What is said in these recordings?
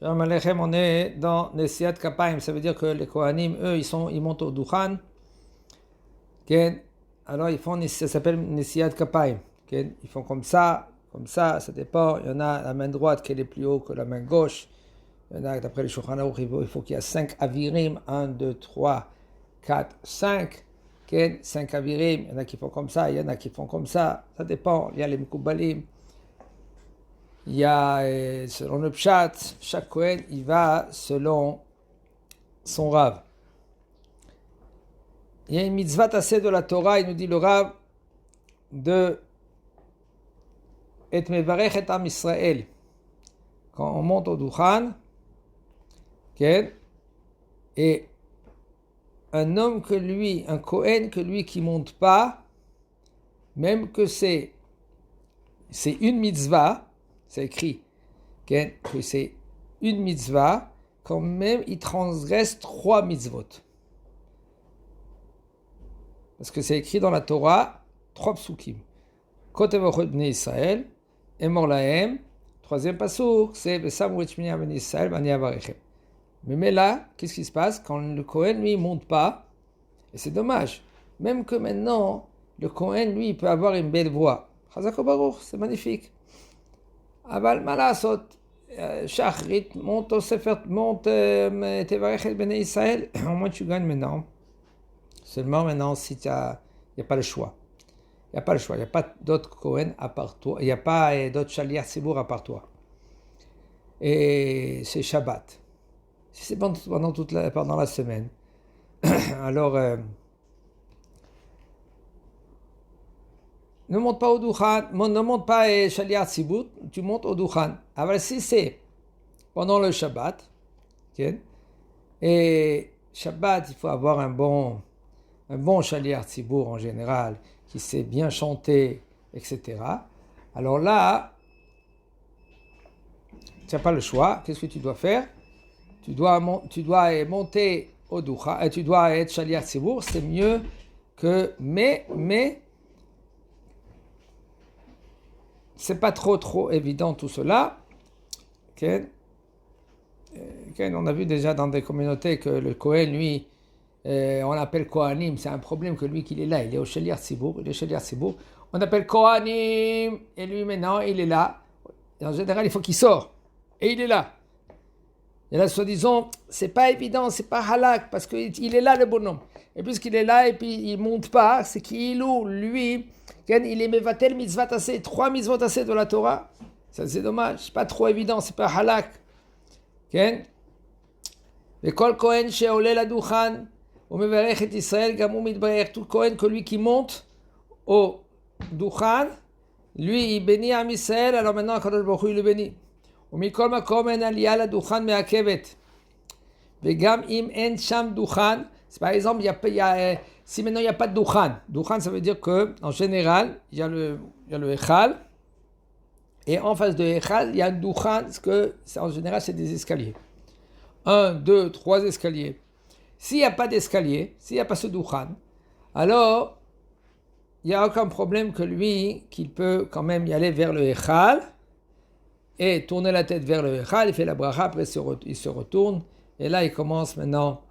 Shalom Aleichem, on est dans Nesiat Kapayim, ça veut dire que les Kohanim, eux, ils montent au Duchan. Alors ils font, ça s'appelle Nesiat Kapayim. Ils font ça, ça dépend. Il y en a la main droite qui est plus haut que la main gauche. Il y en a, d'après les Shulchan Aruch, il faut qu'il y ait 5 avirim, 1, 2, 3, 4, 5. 5 avirim, il y en a qui font comme ça, il y en a qui font comme ça dépend. Il y a les Mekoubalim. Il y a, selon le Pshat, chaque Kohen, il va selon son Rav. Il y a une mitzvah tassée de la Torah, il nous dit le Rav, de Et mevarech et am Israël. Quand on monte au Duchan, et un homme que lui, un Kohen que lui qui monte pas, même que c'est une mitzvah, c'est écrit que c'est une mitzvah, quand même il transgresse 3 mitzvot. Parce que c'est écrit dans la Torah, 3 psukim. Kotev ochot bnei Israël, emor lahem, 3e pasuk, c'est Besamu et shmini bnei Israël, bani avarechem. Mais là, qu'est-ce qui se passe quand le Kohen, lui, ne monte pas? Et c'est dommage. Même que maintenant, le Kohen, lui, il peut avoir une belle voix. Chazak Baruch, c'est magnifique. Aval malasot, Shachrit, monte au Sefer, monte Tevarech el Bnei Israël, au moins tu gagnes maintenant. Seulement maintenant, si il n'y a pas le choix. Il n'y a pas le choix. Il n'y a pas d'autres Kohen à part toi. Il n'y a pas d'autres Shaliach Tzibour à part toi. Et c'est Shabbat. Si c'est pendant la semaine, alors ne monte pas au Duchan, ne monte pas Shaliach Tzibour, tu montes au Duchan. Alors si c'est pendant le Shabbat, et Shabbat, il faut avoir un bon Shaliach Tzibour en général, qui sait bien chanter, etc. Alors là, tu n'as pas le choix. Qu'est-ce que tu dois faire? Tu dois monter au Duchan, tu dois être Shaliach Tzibour, c'est mieux que... Mais c'est pas trop évident tout cela. On a vu déjà dans des communautés que le Kohen, lui, on l'appelle Kohanim, c'est un problème que lui qu'il est là, il est au Shaliach Tzibour, on appelle Kohanim, et lui maintenant il est là. Et en général il faut qu'il sorte, et il est là. Et là, soi-disant, c'est pas évident, c'est pas halak, parce qu'il est là le bonhomme. Et puisqu'il est là et puis il monte pas, c'est qu'il ou lui, il est mevatel mitzvah tassé, 3 mitzvot tassé de la Torah. Ça c'est dommage, c'est pas trop évident, c'est pas halak. Et kol kohen she'oleh laduchan, ou mevarech et Israël, gamou mitbarech, tout kohen que lui qui monte au Duchan, lui il bénit Am Israël, alors maintenant Akadosh Baruch Hu il le bénit. ומכל מקום אין עלייה לדוכן מעכבת. וגם אם אין שם דוכן, par exemple, si maintenant il n'y a pas de דוכן, דוכן ça veut dire qu'en général, il y a le Echal, et en face de Echal, il y a un דוכן, parce que en général c'est des escaliers. 1, 2, 3 escaliers. S'il n'y a pas d'escalier, s'il n'y a pas ce דוכן, alors il n'y a aucun problème que lui, qu'il peut quand même y aller vers le Echal, et tourner la tête vers le Echal, il fait la bracha, après il se retourne, et là il commence maintenant.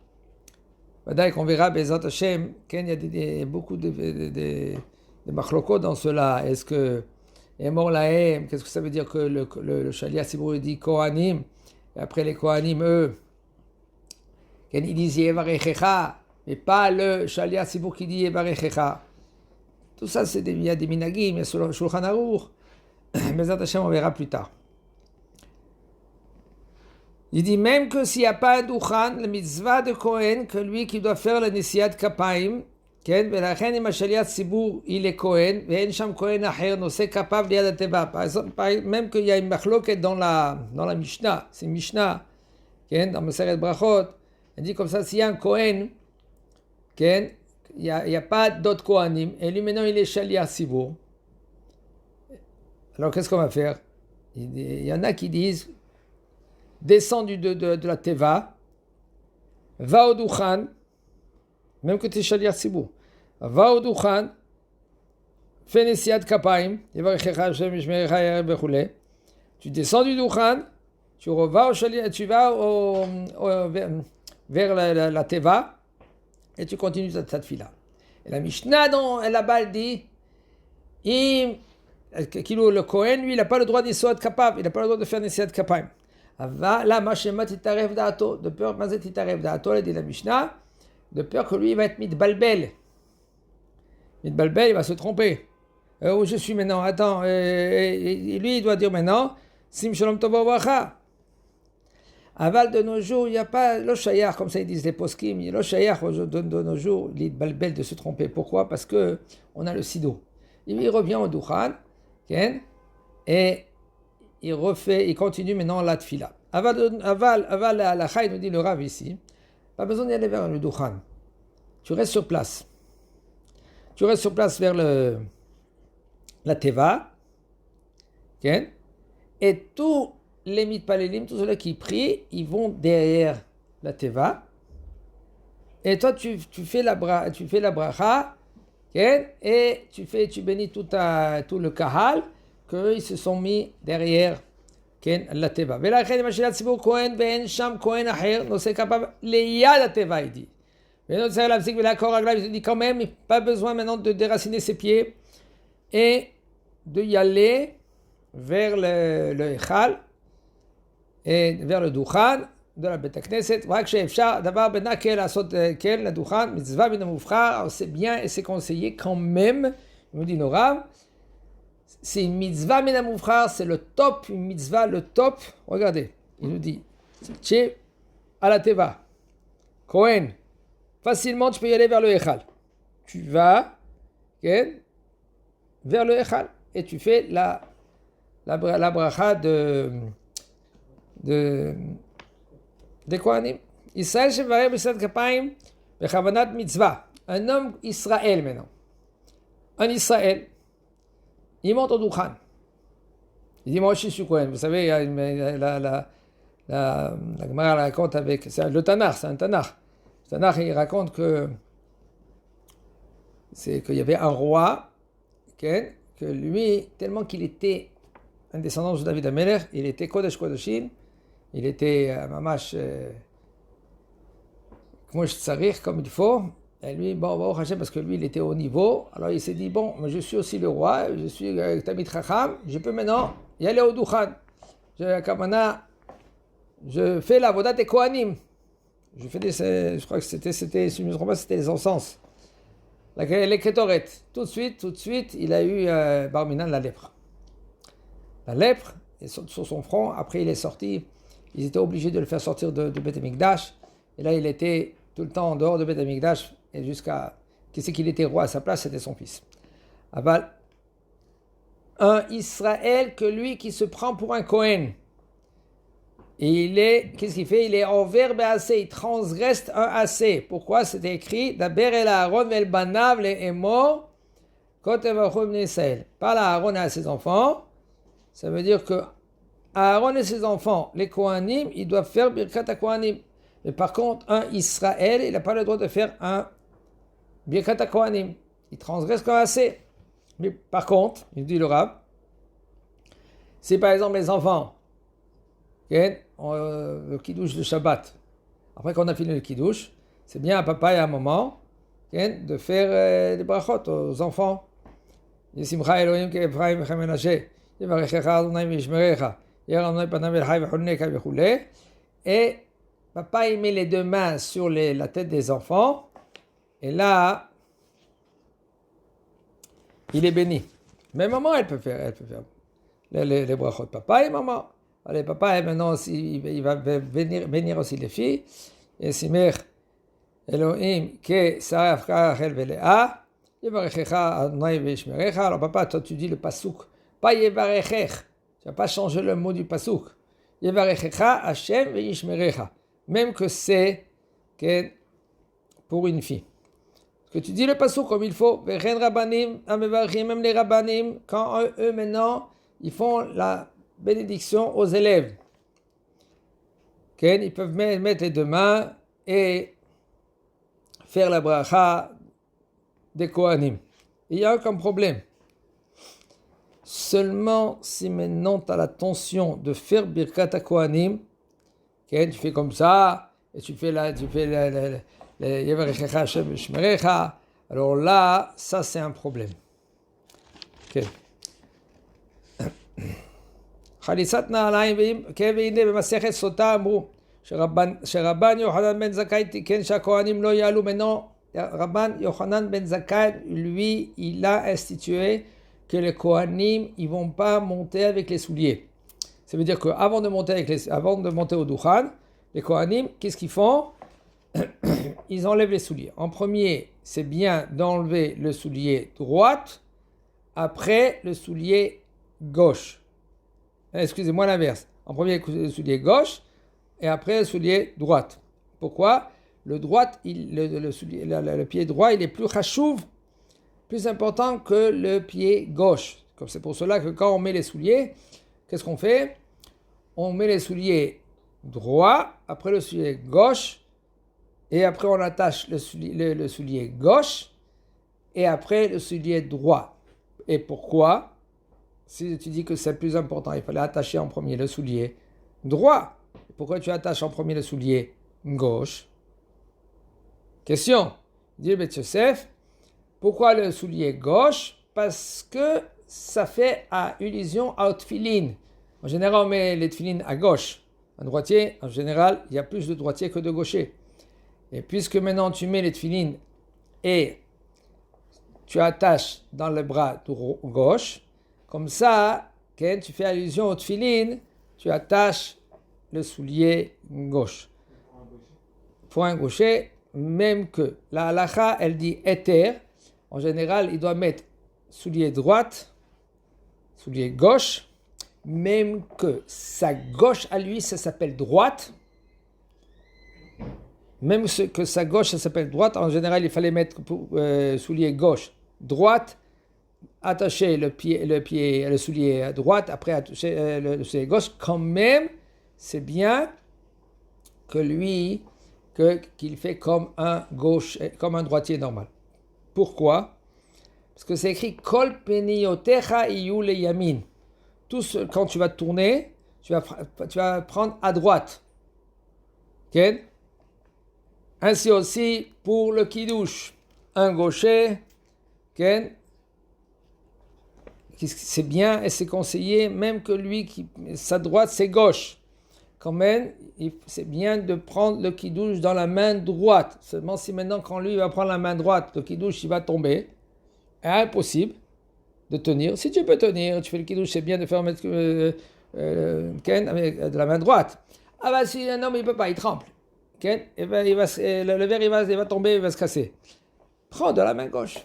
Vadaï qu'on verra, Bezat Hashem, qu'il y a beaucoup de machlokot dans cela. Est-ce que Emor Lahem, qu'est-ce que ça veut dire que le Shaliach Tzibour dit Kohanim, et après les Kohanim, eux, ils disent Yevarechecha, mais pas le Shaliach Tzibour qui dit Yevarechecha. Tout ça, il y a des minagim, il y a sur le Shulchan Aruch. Bezat Hashem, on verra plus tard. Il dit même que s'il n'y a pas un Duchan, le mitzvah de Kohen, que lui qui doit faire le Nesiat Kapayim, ולכן אם השליח ציבור il est Kohen, ואין שם Kohen אחר נושא כפיו ליד התיבה. Par exemple, même qu'il y a une machloket dans la Mishnah, c'est Mishnah, dans Maseret Brachot, il dit comme ça, s'il y a un Kohen, il n'y a pas d'autres Kohanim, et lui maintenant il est Shaliach Tzibour. Alors qu'est-ce qu'on va faire? Il y en a qui disent, descends de la Teva, va au Duchan, même que tu es Shaliach Tzibour, va au Duchan, fais Nesiat Kapayim, tu descends du Duchan, tu vas vers la Teva et tu continues cette fila. Et la Mishnah, là-bas, elle dit, le Kohen, lui, il n'a pas le droit d'Issoat Kapab, il n'a pas le droit de faire Nesiat Kapayim. Là, Mashema Titarev Da'ato, de peur, Mazet Titarev Da'ato, elle dit la Mishnah, de peur que lui, il va être Mitbalbel. Mitbalbel, il va se tromper. Où je suis maintenant? Attends, et lui, il doit dire maintenant, Sim Shalom Tov Bracha. Aval de nos jours, il n'y a pas l'Oshayar, comme ça ils disent les poskim, l'Oshayar de nos jours, Mitbalbel de se tromper. Pourquoi? Parce qu'on a le Sido. Il revient au Dukhan, et il continue maintenant la Tfila. Aval, la Chai nous dit le Rav ici, pas besoin d'aller vers le Dukhan. Tu restes sur place. Tu restes sur place vers la Teva, et tous les mitpalelim, tous ceux qui prient, ils vont derrière la Teva, et toi tu fais la bracha, et tu bénis tout le kahal, qu'ils se sont mis derrière la Teva. ולכן מה שאלה ציבור כהן ואין שם כהן אחר, נושא כפיו ליד התיבה, il dit. Il dit quand même, pas besoin maintenant de déraciner ses pieds et de y aller vers le Echal et vers le Dukhan de la Beit HaKnesset. רק שאפשר דבר בנקל לעשות כן לדוכן, מצווה מן המובחר, c'est bien et c'est conseillé quand même, il nous dit nos Rav, c'est une mitzvah min hamuvchar, c'est le top, une mitzvah, le top. Regardez, il nous dit, tu es à la Teva, Kohen, facilement tu peux y aller vers le Echal. Tu vas vers le Echal et tu fais la bracha des Kohanim. Israël shevareh b'sad kapayim bechavanat mitzvah. Un homme Israël maintenant. Un Israël. Il monte au Dukhan. Il dit, moi aussi je suis Kohen. Vous savez, la Gemara raconte avec... C'est le Tanakh, c'est un Tanakh. Le Tanakh, il raconte qu'il y avait un roi, que lui, tellement qu'il était un descendant de David Amelech, il était Kodesh Kodeshim, il était mamash, comme il faut. Et lui, parce que lui, il était au niveau, alors il s'est dit, bon, mais je suis aussi le roi, je suis Tamid Chacham, je peux maintenant y aller au Dukhan. Je fais la vodat des Kohanim. Je crois que c'était, si je ne me trompe pas, c'était les encens. Les Ketoret. Tout de suite, il a eu Barminan la lèpre. La lèpre, sur son front, après il est sorti, ils étaient obligés de le faire sortir de Beth Amikdash, et là il était tout le temps en dehors de Beth Amikdash, et jusqu'à qu'il était roi à sa place, c'était son fils. Aval, un Israël que lui qui se prend pour un Kohen, et qu'est-ce qu'il fait? Il est envers Béassé, il transgresse un assez. Pourquoi? C'était écrit Daber el Aaron vel banav le emor kotev achom Israël. Parle à Aaron et à ses enfants. Ça veut dire que Aaron et ses enfants, les Kohanim, ils doivent faire Birkat HaKohanim. Mais par contre, un Israël, il n'a pas le droit de faire un Birkat HaKohanim. Il transgresse comme assez. Mais par contre, il dit le Rav, si par exemple les enfants, le kiddush de Shabbat, après qu'on a fini le kiddush, c'est bien à papa et à maman de faire des brachot aux enfants. Yisimcha Elohim ke'Ephraim v'Menashe, yivarechecha Adonai v'yishmerecha, yer Adonai panav el-Hay v'choneka v'chuleh. Et papa il met les deux mains sur la tête des enfants, et là, il est béni. Mais maman, elle peut faire les brachot. Papa et maman. Allez, papa, maintenant, il va bénir aussi les filles. Et Simech Elohim, que Saraf Karachel Velea, Yevarechecha Adonai Veshmerecha. Alors, papa, toi, tu dis le pasouk. Pas Yevarechech. Tu n'as pas changé le mot du pasouk. Yevarechecha Hashem Veshmerecha. Même que c'est pour une fille. Parce que tu dis le pasouk comme il faut. Vechen Rabbanim, Amevarchim, même les Rabbanim, quand eux, maintenant, ils font la bénédiction aux élèves. Ils peuvent mettre les deux mains et faire la bracha des Kohanim. Il y a aucun problème. Seulement si maintenant tu as la tension de faire Birkat HaKohanim, okay, tu fais comme ça, et tu fais Yevarechecha Hashem Shmerecha, alors là, ça c'est un problème. Okay. חליצת נעליים, והנה במסכת סוטה אמרו שרבן יוחנן בן זכאי תיקן שהכהנים לא יעלו ממנו. Rabban Yochanan ben Zakkai, lui, il a institué que les Kohanim, ils vont pas monter avec les souliers. Ça veut dire qu'avant de monter au Duchan, les Kohanim, qu'est-ce qu'ils font? Ils enlèvent les souliers. En premier, c'est bien d'enlever le soulier droit, après le soulier gauche. Excusez-moi l'inverse. En premier, le soulier gauche, et après le soulier droit. Pourquoi? Le pied droit, il est plus chachouv, plus important que le pied gauche. C'est pour cela que quand on met les souliers, qu'est-ce qu'on fait? On met les souliers droits, après le soulier gauche, et après on attache le soulier gauche, et après le soulier droit. Et pourquoi? Si tu dis que c'est plus important, il fallait attacher en premier le soulier droit. Pourquoi tu attaches en premier le soulier gauche? Question. Dit Beth Yosef, pourquoi le soulier gauche? Parce que ça fait allusion au tefilin. En général, on met les tefilin à gauche. Un droitier, en général, il y a plus de droitiers que de gauchers. Et puisque maintenant tu mets les tefilin et tu attaches dans le bras gauche, comme ça, quand tu fais allusion au tefilin, tu attaches le soulier gauche. Pour un gaucher, même que la halakha, elle dit éther, en général, il doit mettre soulier droite, soulier gauche, même que sa gauche à lui, ça s'appelle droite. Même que sa gauche, ça s'appelle droite, en général, il fallait mettre soulier gauche, droite, attacher le soulier à droite, après attacher le soulier gauche. Quand même, c'est bien que lui, qu'il fait comme un droitier normal. Pourquoi? Parce que c'est écrit Kol peniotecha iyu le yamin. Quand tu vas tourner, tu vas prendre à droite. Okay? Ainsi aussi pour le kiddush. Un gaucher, okay? C'est bien et c'est conseillé, même que lui, sa droite, c'est gauche. Quand même, c'est bien de prendre le kiddush dans la main droite. Seulement si maintenant, quand lui va prendre la main droite, le kiddush, il va tomber. Impossible de tenir. Si tu peux tenir, tu fais le kiddush, c'est bien de faire avec de la main droite. Ah bah si un homme, il ne peut pas, il tremble. Le verre, il va tomber, il va se casser. Prends de la main gauche.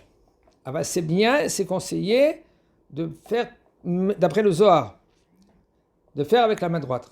Ah bah c'est bien, c'est conseillé de faire, d'après le Zohar, de faire avec la main droite.